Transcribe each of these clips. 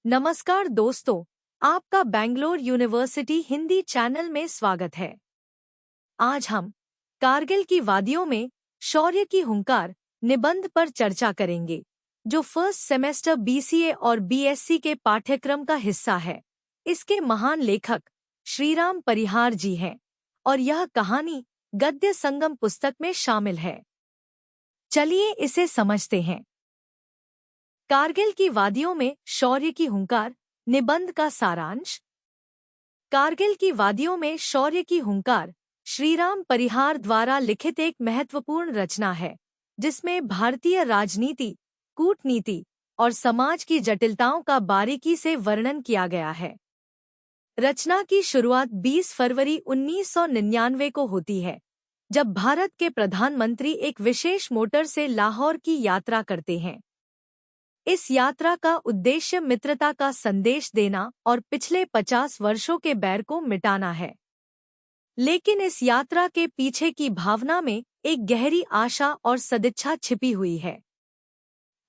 नमस्कार दोस्तों, आपका बैंगलोर यूनिवर्सिटी हिंदी चैनल में स्वागत है। आज हम कारगिल की वादियों में शौर्य की हुंकार निबंध पर चर्चा करेंगे, जो फर्स्ट सेमेस्टर बीसीए और बीएससी के पाठ्यक्रम का हिस्सा है। इसके महान लेखक श्रीराम परिहार जी हैं और यह कहानी गद्य संगम पुस्तक में शामिल है। चलिए इसे समझते हैं। कारगिल की वादियों में शौर्य की हुंकार निबंध का सारांश। कारगिल की वादियों में शौर्य की हुंकार श्रीराम परिहार द्वारा लिखित एक महत्वपूर्ण रचना है, जिसमें भारतीय राजनीति, कूटनीति और समाज की जटिलताओं का बारीकी से वर्णन किया गया है। रचना की शुरुआत 20 फरवरी 1999 को होती है, जब भारत के प्रधानमंत्री एक विशेष मोटर से लाहौर की यात्रा करते हैं। इस यात्रा का उद्देश्य मित्रता का संदेश देना और पिछले 50 वर्षों के बैर को मिटाना है। लेकिन इस यात्रा के पीछे की भावना में एक गहरी आशा और सदिच्छा छिपी हुई है।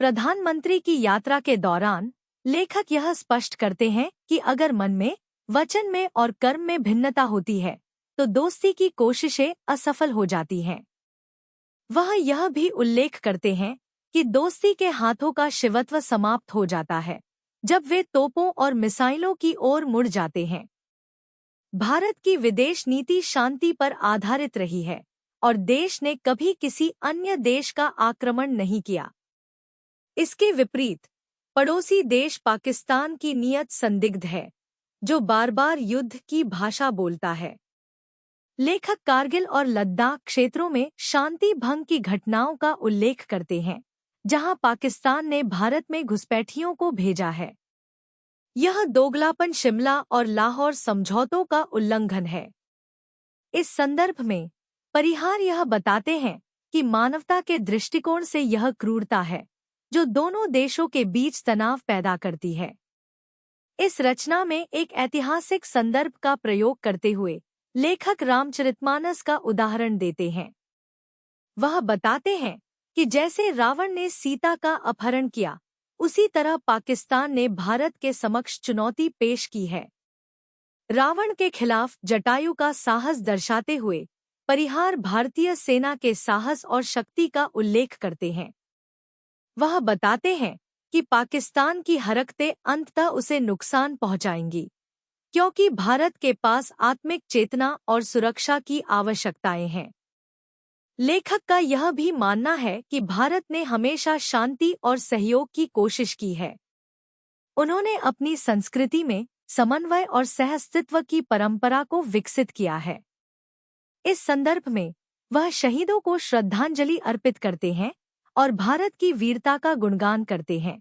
प्रधानमंत्री की यात्रा के दौरान लेखक यह स्पष्ट करते हैं कि अगर मन में, वचन में और कर्म में भिन्नता होती है, तो दोस्ती की कोशिशें असफल हो जाती हैं। वह यह भी उल्लेख करते हैं कि दोस्ती के हाथों का शिवत्व समाप्त हो जाता है जब वे तोपों और मिसाइलों की ओर मुड़ जाते हैं। भारत की विदेश नीति शांति पर आधारित रही है और देश ने कभी किसी अन्य देश का आक्रमण नहीं किया। इसके विपरीत पड़ोसी देश पाकिस्तान की नीयत संदिग्ध है, जो बार बार युद्ध की भाषा बोलता है। लेखक कारगिल और लद्दाख क्षेत्रों में शांति भंग की घटनाओं का उल्लेख करते हैं, जहां पाकिस्तान ने भारत में घुसपैठियों को भेजा है। यह दोगलापन शिमला और लाहौर समझौतों का उल्लंघन है। इस संदर्भ में परिहार यह बताते हैं कि मानवता के दृष्टिकोण से यह क्रूरता है, जो दोनों देशों के बीच तनाव पैदा करती है। इस रचना में एक ऐतिहासिक संदर्भ का प्रयोग करते हुए लेखक रामचरितमानस का उदाहरण देते हैं। वह बताते हैं कि जैसे रावण ने सीता का अपहरण किया, उसी तरह पाकिस्तान ने भारत के समक्ष चुनौती पेश की है। रावण के खिलाफ जटायु का साहस दर्शाते हुए परिहार भारतीय सेना के साहस और शक्ति का उल्लेख करते हैं। वह बताते हैं कि पाकिस्तान की हरकतें अंततः उसे नुकसान पहुंचाएंगी, क्योंकि भारत के पास आत्मिक चेतना और सुरक्षा की आवश्यकताएं हैं। लेखक का यह भी मानना है कि भारत ने हमेशा शांति और सहयोग की कोशिश की है। उन्होंने अपनी संस्कृति में समन्वय और सहअस्तित्व की परंपरा को विकसित किया है। इस संदर्भ में वह शहीदों को श्रद्धांजलि अर्पित करते हैं और भारत की वीरता का गुणगान करते हैं।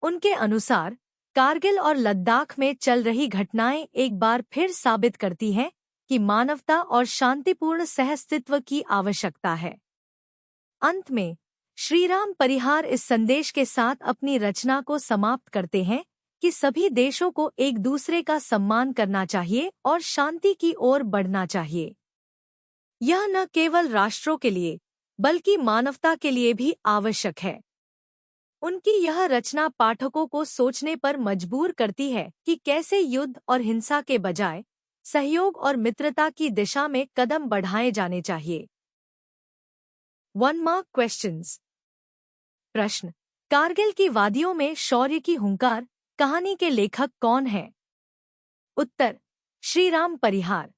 उनके अनुसार कारगिल और लद्दाख में चल रही घटनाएं एक बार फिर साबित करती हैं कि मानवता और शांतिपूर्ण सहअस्तित्व की आवश्यकता है। अंत में श्रीराम परिहार इस संदेश के साथ अपनी रचना को समाप्त करते हैं कि सभी देशों को एक दूसरे का सम्मान करना चाहिए और शांति की ओर बढ़ना चाहिए। यह न केवल राष्ट्रों के लिए, बल्कि मानवता के लिए भी आवश्यक है। उनकी यह रचना पाठकों को सोचने पर मजबूर करती है कि कैसे युद्ध और हिंसा के बजाय सहयोग और मित्रता की दिशा में कदम बढ़ाए जाने चाहिए। 1 मार्क क्वेश्चंस। प्रश्न: कारगिल की वादियों में शौर्य की हुंकार कहानी के लेखक कौन हैं? उत्तर: श्रीराम परिहार।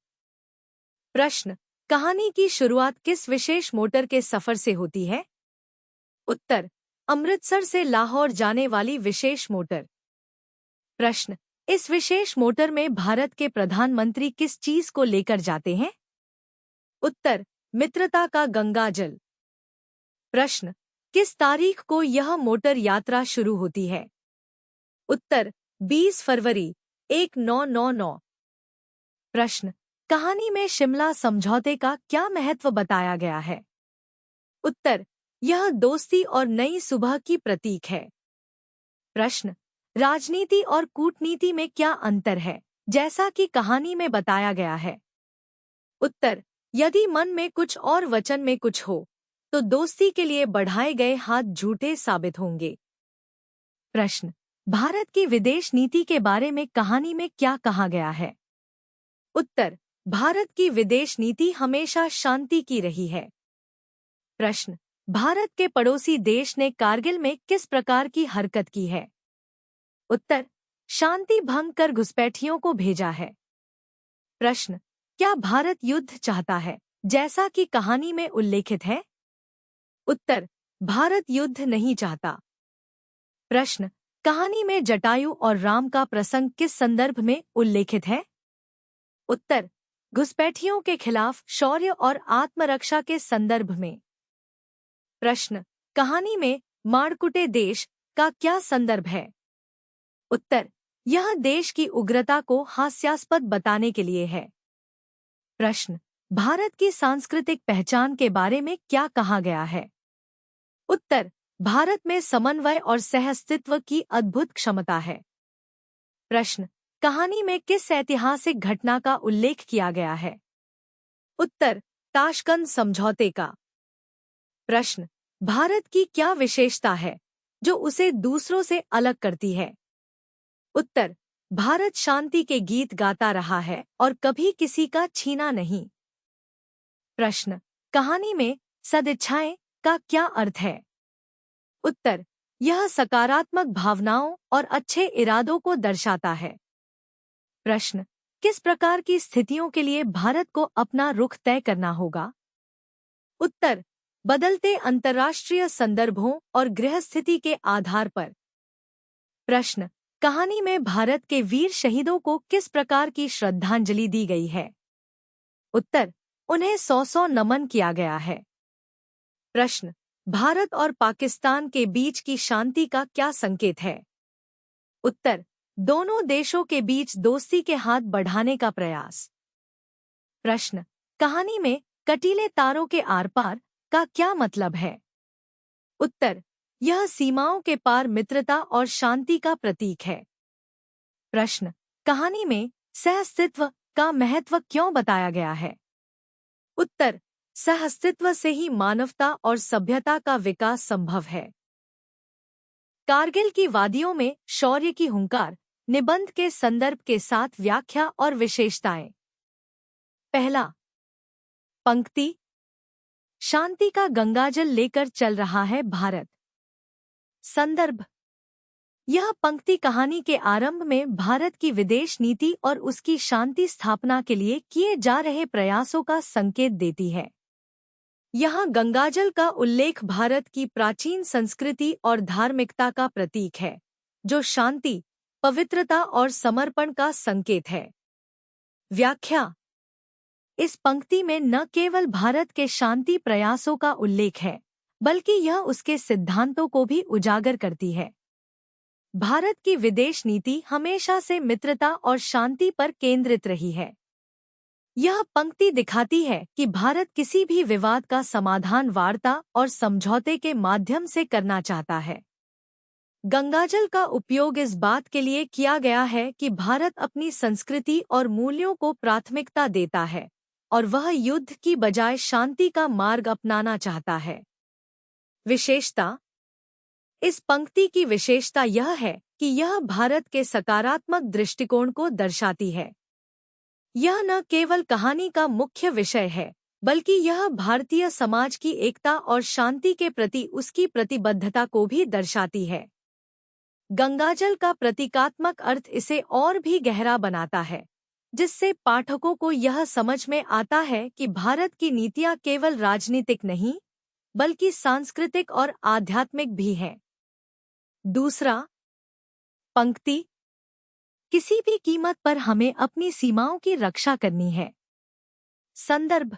प्रश्न: कहानी की शुरुआत किस विशेष मोटर के सफर से होती है? उत्तर: अमृतसर से लाहौर जाने वाली विशेष मोटर। प्रश्न: इस विशेष मोटर में भारत के प्रधानमंत्री किस चीज को लेकर जाते हैं? उत्तर: मित्रता का गंगाजल। प्रश्न: किस तारीख को यह मोटर यात्रा शुरू होती है? उत्तर: 20 फरवरी 1999। प्रश्न: कहानी में शिमला समझौते का क्या महत्व बताया गया है? उत्तर: यह दोस्ती और नई सुबह की प्रतीक है। प्रश्न: राजनीति और कूटनीति में क्या अंतर है, जैसा कि कहानी में बताया गया है? उत्तर: यदि मन में कुछ और वचन में कुछ हो, तो दोस्ती के लिए बढ़ाए गए हाथ झूठे साबित होंगे। प्रश्न: भारत की विदेश नीति के बारे में कहानी में क्या कहा गया है? उत्तर, भारत की विदेश नीति हमेशा शांति की रही है। प्रश्न, भारत के पड़ोसी देश ने कारगिल में किस प्रकार की हरकत की है? उत्तर, शांति भंग कर घुसपैठियों को भेजा है। प्रश्न, क्या भारत युद्ध चाहता है, जैसा कि कहानी में उल्लेखित है? उत्तर, भारत युद्ध नहीं चाहता। प्रश्न, कहानी में जटायु और राम का प्रसंग किस संदर्भ में उल्लेखित है? उत्तर, घुसपैठियों के खिलाफ शौर्य और आत्मरक्षा के संदर्भ में। प्रश्न, कहानी में माड़कुटे देश का क्या संदर्भ है? उत्तर, यह देश की उग्रता को हास्यास्पद बताने के लिए है। प्रश्न, भारत की सांस्कृतिक पहचान के बारे में क्या कहा गया है? उत्तर, भारत में समन्वय और सहअस्तित्व की अद्भुत क्षमता है। प्रश्न, कहानी में किस ऐतिहासिक घटना का उल्लेख किया गया है? उत्तर, ताशकंद समझौते का। प्रश्न, भारत की क्या विशेषता है जो उसे दूसरों से अलग करती है? उत्तर, भारत शांति के गीत गाता रहा है और कभी किसी का छीना नहीं। प्रश्न, कहानी में सदिच्छाएं का क्या अर्थ है? उत्तर, यह सकारात्मक भावनाओं और अच्छे इरादों को दर्शाता है। प्रश्न, किस प्रकार की स्थितियों के लिए भारत को अपना रुख तय करना होगा? उत्तर, बदलते अंतर्राष्ट्रीय संदर्भों और गृहस्थिति के आधार पर। प्रश्न, कहानी में भारत के वीर शहीदों को किस प्रकार की श्रद्धांजलि दी गई है? उत्तर, उन्हें 100 नमन किया गया है। प्रश्न, भारत और पाकिस्तान के बीच की शांति का क्या संकेत है? उत्तर, दोनों देशों के बीच दोस्ती के हाथ बढ़ाने का प्रयास। प्रश्न, कहानी में कटीले तारों के आर पार का क्या मतलब है? उत्तर, यह सीमाओं के पार मित्रता और शांति का प्रतीक है। प्रश्न, कहानी में सहअस्तित्व का महत्व क्यों बताया गया है? उत्तर, सहअस्तित्व से ही मानवता और सभ्यता का विकास संभव है। कारगिल की वादियों में शौर्य की हुंकार निबंध के संदर्भ के साथ व्याख्या और विशेषताएं। पहला, पंक्ति, शांति का गंगाजल लेकर चल रहा है भारत। संदर्भ, यह पंक्ति कहानी के आरंभ में भारत की विदेश नीति और उसकी शांति स्थापना के लिए किए जा रहे प्रयासों का संकेत देती है। यहाँ गंगाजल का उल्लेख भारत की प्राचीन संस्कृति और धार्मिकता का प्रतीक है, जो शांति, पवित्रता और समर्पण का संकेत है। व्याख्या, इस पंक्ति में न केवल भारत के शांति प्रयासों का उल्लेख है, बल्कि यह उसके सिद्धांतों को भी उजागर करती है। भारत की विदेश नीति हमेशा से मित्रता और शांति पर केंद्रित रही है। यह पंक्ति दिखाती है कि भारत किसी भी विवाद का समाधान वार्ता और समझौते के माध्यम से करना चाहता है। गंगाजल का उपयोग इस बात के लिए किया गया है कि भारत अपनी संस्कृति और मूल्यों को प्राथमिकता देता है और वह युद्ध की बजाय शांति का मार्ग अपनाना चाहता है। विशेषता, इस पंक्ति की विशेषता यह है कि यह भारत के सकारात्मक दृष्टिकोण को दर्शाती है। यह न केवल कहानी का मुख्य विषय है, बल्कि यह भारतीय समाज की एकता और शांति के प्रति उसकी प्रतिबद्धता को भी दर्शाती है। गंगाजल का प्रतीकात्मक अर्थ इसे और भी गहरा बनाता है, जिससे पाठकों को यह समझ में आता है कि भारत की नीतियां केवल राजनीतिक नहीं, बल्कि सांस्कृतिक और आध्यात्मिक भी हैं। दूसरा, पंक्ति, किसी भी कीमत पर हमें अपनी सीमाओं की रक्षा करनी है। संदर्भ,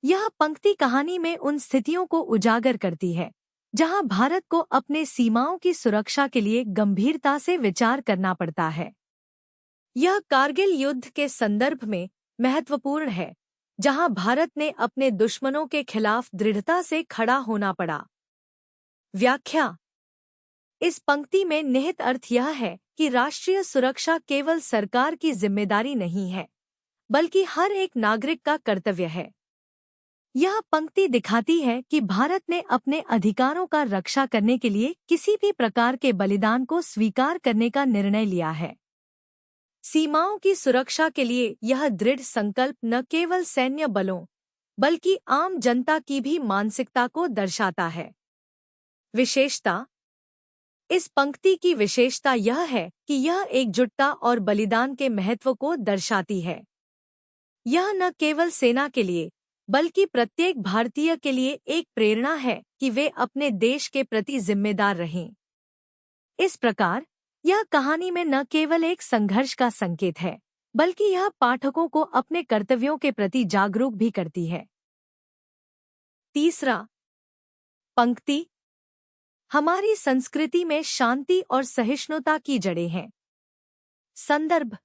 यह पंक्ति कहानी में उन स्थितियों को उजागर करती है जहां भारत को अपने सीमाओं की सुरक्षा के लिए गंभीरता से विचार करना पड़ता है। यह कारगिल युद्ध के संदर्भ में महत्वपूर्ण है, जहां भारत ने अपने दुश्मनों के खिलाफ दृढ़ता से खड़ा होना पड़ा। व्याख्या, इस पंक्ति में निहित अर्थ यह है कि राष्ट्रीय सुरक्षा केवल सरकार की जिम्मेदारी नहीं है, बल्कि हर एक नागरिक का कर्तव्य है। यह पंक्ति दिखाती है कि भारत ने अपने अधिकारों का रक्षा करने के लिए किसी भी प्रकार के बलिदान को स्वीकार करने का निर्णय लिया है। सीमाओं की सुरक्षा के लिए यह दृढ़ संकल्प न केवल सैन्य बलों बल्कि आम जनता की भी मानसिकता को दर्शाता है। विशेषता। इस पंक्ति की विशेषता यह है कि यह एकजुटता और बलिदान के महत्व को दर्शाती है। यह न केवल सेना के लिए बल्कि प्रत्येक भारतीय के लिए एक प्रेरणा है कि वे अपने देश के प्रति जिम्मेदार रहें। इस प्रकार यह कहानी में न केवल एक संघर्ष का संकेत है बल्कि यह पाठकों को अपने कर्तव्यों के प्रति जागरूक भी करती है। तीसरा, पंक्ति। हमारी संस्कृति में शांति और सहिष्णुता की जड़ें हैं। संदर्भ।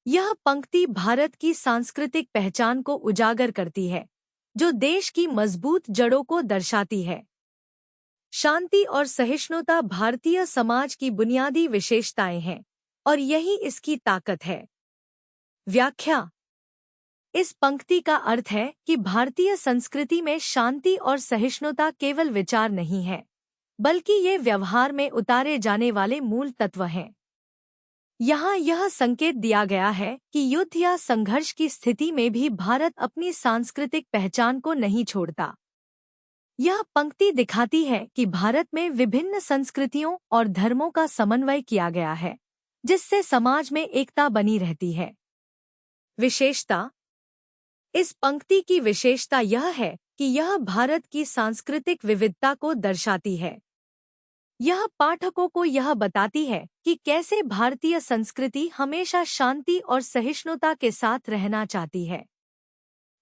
यह पंक्ति भारत की सांस्कृतिक पहचान को उजागर करती है, जो देश की मजबूत जड़ों को दर्शाती है। शांति और सहिष्णुता भारतीय समाज की बुनियादी विशेषताएं हैं और यही इसकी ताकत है। व्याख्या। इस पंक्ति का अर्थ है कि भारतीय संस्कृति में शांति और सहिष्णुता केवल विचार नहीं है, बल्कि ये व्यवहार में उतारे जाने वाले मूल तत्व हैं। यहाँ यह संकेत दिया गया है कि युद्ध या संघर्ष की स्थिति में भी भारत अपनी सांस्कृतिक पहचान को नहीं छोड़ता। यह पंक्ति दिखाती है कि भारत में विभिन्न संस्कृतियों और धर्मों का समन्वय किया गया है, जिससे समाज में एकता बनी रहती है। विशेषता। इस पंक्ति की विशेषता यह है कि यह भारत की सांस्कृतिक विविधता को दर्शाती है। यह पाठकों को यह बताती है कि कैसे भारतीय संस्कृति हमेशा शांति और सहिष्णुता के साथ रहना चाहती है।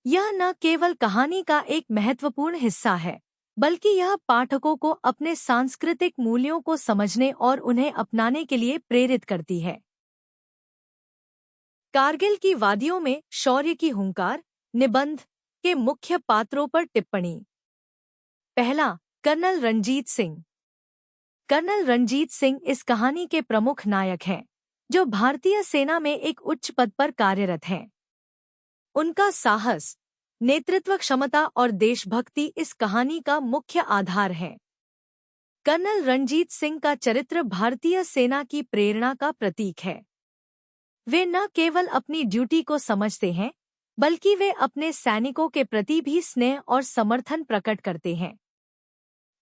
यह न केवल कहानी का एक महत्वपूर्ण हिस्सा है, बल्कि यह पाठकों को अपने सांस्कृतिक मूल्यों को समझने और उन्हें अपनाने के लिए प्रेरित करती है। कारगिल की वादियों में शौर्य की हुंकार निबंध के मुख्य पात्रों पर टिप्पणी। पहला, कर्नल रणजीत सिंह। कर्नल रणजीत सिंह इस कहानी के प्रमुख नायक हैं, जो भारतीय सेना में एक उच्च पद पर कार्यरत हैं। उनका साहस, नेतृत्व क्षमता और देशभक्ति इस कहानी का मुख्य आधार है। कर्नल रणजीत सिंह का चरित्र भारतीय सेना की प्रेरणा का प्रतीक है। वे न केवल अपनी ड्यूटी को समझते हैं, बल्कि वे अपने सैनिकों के प्रति भी स्नेह और समर्थन प्रकट करते हैं।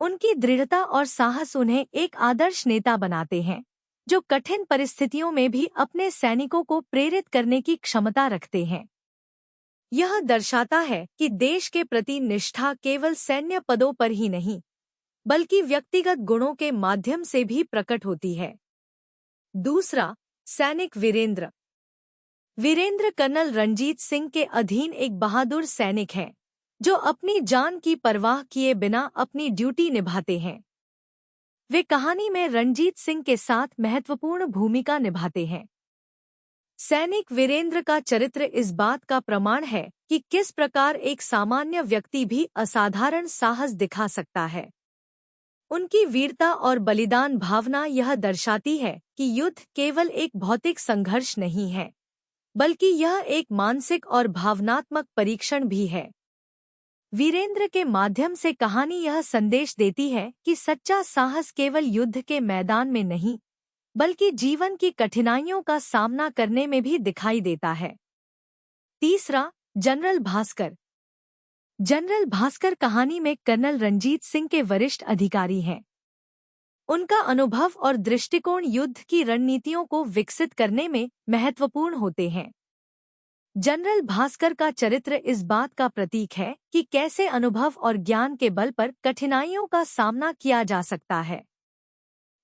उनकी दृढ़ता और साहस उन्हें एक आदर्श नेता बनाते हैं, जो कठिन परिस्थितियों में भी अपने सैनिकों को प्रेरित करने की क्षमता रखते हैं। यह दर्शाता है कि देश के प्रति निष्ठा केवल सैन्य पदों पर ही नहीं, बल्कि व्यक्तिगत गुणों के माध्यम से भी प्रकट होती है। दूसरा, सैनिक वीरेंद्र। वीरेंद्र कर्नल रणजीत सिंह के अधीन एक बहादुर सैनिक हैं, जो अपनी जान की परवाह किए बिना अपनी ड्यूटी निभाते हैं। वे कहानी में रणजीत सिंह के साथ महत्वपूर्ण भूमिका निभाते हैं। सैनिक वीरेंद्र का चरित्र इस बात का प्रमाण है कि किस प्रकार एक सामान्य व्यक्ति भी असाधारण साहस दिखा सकता है। उनकी वीरता और बलिदान भावना यह दर्शाती है कि युद्ध केवल एक भौतिक संघर्ष नहीं है, बल्कि यह एक मानसिक और भावनात्मक परीक्षण भी है। वीरेंद्र के माध्यम से कहानी यह संदेश देती है कि सच्चा साहस केवल युद्ध के मैदान में नहीं, बल्कि जीवन की कठिनाइयों का सामना करने में भी दिखाई देता है। तीसरा, जनरल भास्कर। जनरल भास्कर कहानी में कर्नल रणजीत सिंह के वरिष्ठ अधिकारी हैं। उनका अनुभव और दृष्टिकोण युद्ध की रणनीतियों को विकसित करने में महत्वपूर्ण होते हैं। जनरल भास्कर का चरित्र इस बात का प्रतीक है कि कैसे अनुभव और ज्ञान के बल पर कठिनाइयों का सामना किया जा सकता है।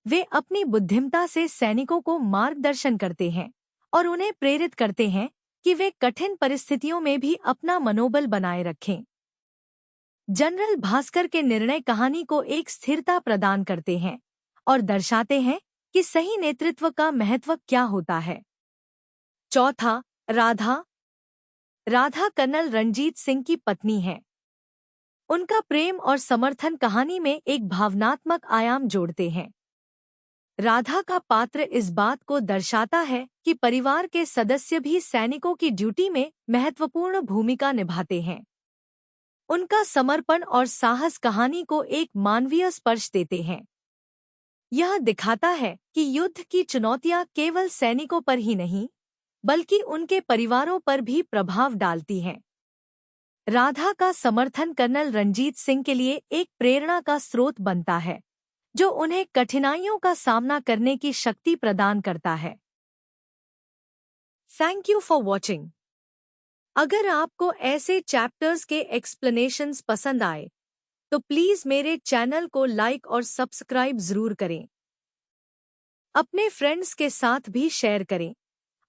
वे अपनी बुद्धिमत्ता से सैनिकों को मार्गदर्शन करते हैं और उन्हें प्रेरित करते हैं कि वे कठिन परिस्थितियों में भी अपना मनोबल बनाए रखें। जनरल भास्कर के निर्णय कहानी को एक स्थिरता प्रदान करते हैं और दर्शाते हैं कि सही नेतृत्व का महत्व क्या होता है। चौथा, राधा। राधा कर्नल रणजीत सिंह की पत्नी है। उनका प्रेम और समर्थन कहानी में एक भावनात्मक आयाम जोड़ते हैं। राधा का पात्र इस बात को दर्शाता है कि परिवार के सदस्य भी सैनिकों की ड्यूटी में महत्वपूर्ण भूमिका निभाते हैं। उनका समर्पण और साहस कहानी को एक मानवीय स्पर्श देते हैं। यह दिखाता है कि युद्ध की चुनौतियां केवल सैनिकों पर ही नहीं, बल्कि उनके परिवारों पर भी प्रभाव डालती हैं। राधा का समर्थन कर्नल रंजीत सिंह के लिए एक प्रेरणा का स्रोत बनता है, जो उन्हें कठिनाइयों का सामना करने की शक्ति प्रदान करता है। Thank you for watching. अगर आपको ऐसे चैप्टर्स के एक्सप्लेनेशंस पसंद आए, तो प्लीज़ मेरे चैनल को लाइक और सब्सक्राइब ज़रूर करें। अपने फ्रेंड्स के साथ भी शेयर करें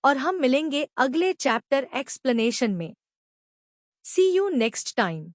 और हम मिलेंगे अगले चैप्टर एक्सप्लेनेशन में। सी यू नेक्स्ट टाइम।